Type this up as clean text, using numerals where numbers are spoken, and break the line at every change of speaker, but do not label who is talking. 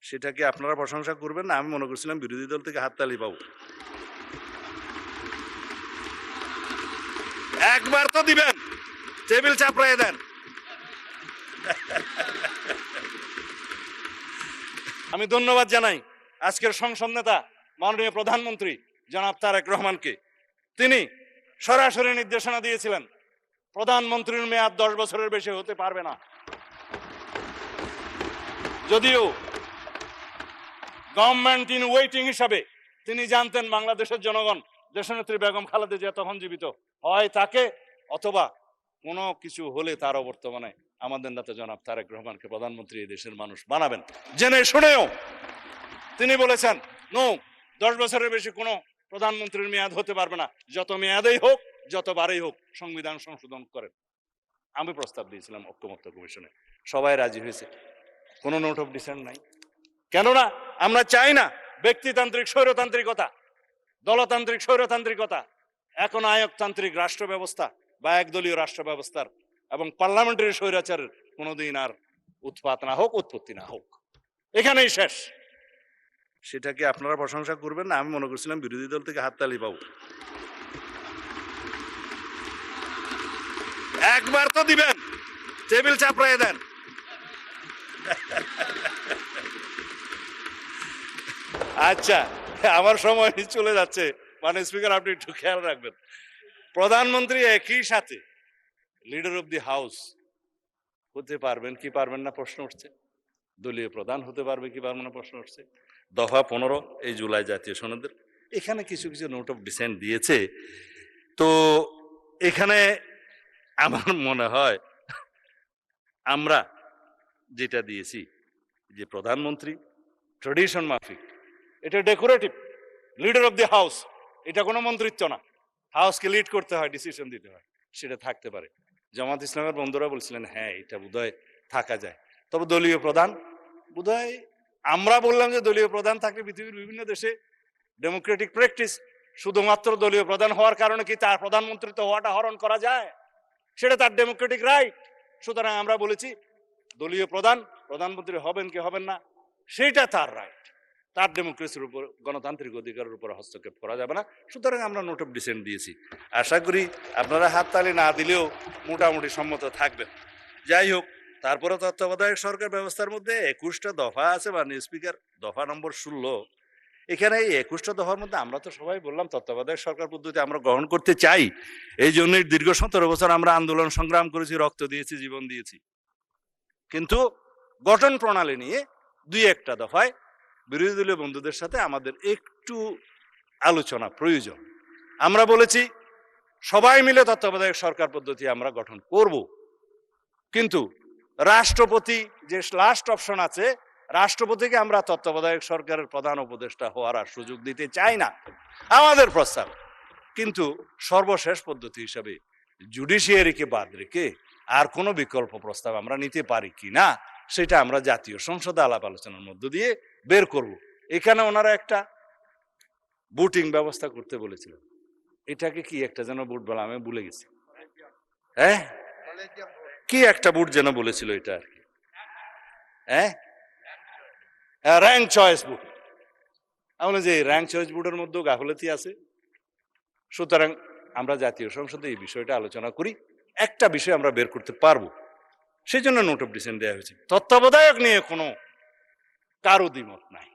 সেটা কি আপনারা প্রশংসা করবেন না? আমি মনে করছিলাম বিরোধী দল থেকে হাততালি পাবো। একবার তো দিবেন, টেবিল চাপড়াইয়ে দেন। আমি ধন্যবাদ জানাই আজকের সংসদ নেতা মাননীয় প্রধানমন্ত্রী জনাব তারেক রহমানকে। তিনি সরাসরি নির্দেশনা দিয়েছিলেন প্রধানমন্ত্রীর মেয়াদ 10 বছরের বেশি হতে পারবে না। যদিও গভর্নমেন্ট ইন ওয়েটিং হিসাবে তিনি জানতেন বাংলাদেশের জনগণ দেশনেত্রী বেগম খালেদা জিয়া তখন জীবিত, হয় তাকে অথবা কোনো কিছু হলে তারও বর্তমানে আমাদের নেতা জনাব তারেক রহমানকে প্রধানমন্ত্রী এই দেশের মানুষ বানাবেন। জেনে শুনেও তিনি বলেছেন নো, 10 বছরের বেশি কোনো প্রধানমন্ত্রীর মেয়াদ হতে পারবে না, যত মেয়াদেই হোক যতবারই হোক সংবিধান সংশোধন করেন। আমি প্রস্তাব দিয়েছিলাম ঐক্যমত্য কমিশনে, সবাই রাজি হয়েছে, কোনো নোট অফ ডিসেন্ট নাই। কেননা আমরা চাই না ব্যক্তিতান্ত্রিক স্বৈরতান্ত্রিকতা, দলতান্ত্রিক স্বৈরতান্ত্রিকতা, এখন আয়কতান্ত্রিক রাষ্ট্র ব্যবস্থা বা একদলীয় রাষ্ট্র ব্যবস্থার এবং পার্লামেন্টারি স্বৈরাচারের কোনোদিন আর উৎপাত না হোক, উৎপত্তি না হোক, এখানেই শেষ। সেটা কি আপনারা প্রশংসা করবেন না? আমি মনে করছিলাম বিরোধী দল থেকে হাততালি পাবো। একবার তো দিবেন, টেবিল চাপড়াইয়ে দেন। আচ্ছা, আমার সময় চলে যাচ্ছে, মানে স্পিকার আপনি একটু খেয়াল রাখবেন। প্রধানমন্ত্রী একই সাথে লিডার অফ দি হাউস হতে পারবেন কি পারবেন না প্রশ্ন উঠছে, দলীয় প্রধান হতে পারবে কি পারবে না প্রশ্ন উঠছে। দফা 15 এই জুলাই জাতীয় সনদের এখানে কিছু কিছু নোট অফ ডিসেন্ট দিয়েছে। তো এখানে আমার মনে হয় আমরা যেটা দিয়েছি যে প্রধানমন্ত্রী ট্রেডিশন মাফিক, এটা decorative, leader of the house, এটা কোনো মন্ত্রিত্ব না, হাউসকে লিড করতে হয়, ডিসিশন দিতে হয়, সেটা থাকতে পারে। জামাত ইসলামের বন্ধুরা বলছিলেন হ্যাঁ এটা বোধহয় থাকা যায়, তবে দলীয় প্রধান বোধহয়, আমরা বললাম যে দলীয় প্রধান থাকলে পৃথিবীর বিভিন্ন দেশে ডেমোক্রেটিক প্র্যাকটিস, শুধুমাত্র দলীয় প্রধান হওয়ার কারণে কি তার প্রধানমন্ত্রিত্ব হওয়াটা হরণ করা যায়? সেটা তার ডেমোক্রেটিক রাইট। সুতরাং আমরা বলেছি দলীয় প্রধান প্রধানমন্ত্রী হবেন কি হবেন না সেটা তার রাইট, তার ডেমোক্রেসির উপর, গণতান্ত্রিক অধিকারের উপর হস্তক্ষেপ করা যাবে না। সুতরাং আমরা নোট অফ ডিসেন্ট দিয়েছি। আশা করি আপনারা হাততালি না দিলেও মোটামুটি সম্মত থাকবেন। যাই হোক, তারপরে তত্ত্বাবধায়ক সরকার ব্যবস্থার মধ্যে 21টা দফা আছে, মানে স্পিকার দফা নম্বর 16, এখানে এই 21টা দফার মধ্যে আমরা তো সবাই বললাম তত্ত্বাবধায়ক সরকার পদ্ধতি আমরা গ্রহণ করতে চাই। এই জন্যই দীর্ঘ 17 বছর আমরা আন্দোলন সংগ্রাম করেছি, রক্ত দিয়েছি, জীবন দিয়েছি। কিন্তু গঠন প্রণালী নিয়ে 2-1টা দফায় বিরোধী দলীয় বন্ধুদের সাথে আমাদের একটু আলোচনা প্রয়োজন। আমরা বলেছি সবাই মিলে তত্ত্বাবধায়ক সরকার পদ্ধতি আমরা গঠন করব, কিন্তু রাষ্ট্রপতি যে লাস্ট অপশন আছে, রাষ্ট্রপতিকে আমরা তত্ত্বাবধায়ক সরকারের প্রধান উপদেষ্টা হওয়ার আর সুযোগ দিতে চাই না, আমাদের প্রস্তাব। কিন্তু সর্বশেষ পদ্ধতি হিসাবে জুডিশিয়ারিকে বাদ রেখে আর কোনো বিকল্প প্রস্তাব আমরা নিতে পারি কি না সেটা আমরা জাতীয় সংসদে আলাপ আলোচনার মধ্য দিয়ে বের করব। এখানে ওনারা একটা ভোটিং ব্যবস্থা করতে বলেছিলেন, এটাকে কি একটা যেন ভোট বলা, আমি ভুলে গেছি, হ্যাঁ কি একটা ভোট যেন বলেছিল এটা আর কি, হ্যাঁ র্যাঙ্ক চয়েস ভোট। আমরা যে র্যাঙ্ক চয়েস ভোটের মধ্যেও গাফলতি আছে। সুতরাং আমরা জাতীয় সংসদে এই বিষয়টা আলোচনা করি, একটা বিষয় আমরা বের করতে পারবো, সেই জন্য নোট অফ ডিসেন্ট দেওয়া হয়েছে। তত্ত্বাবধায়ক নিয়ে কোনো কারো দ্বিমত নাই।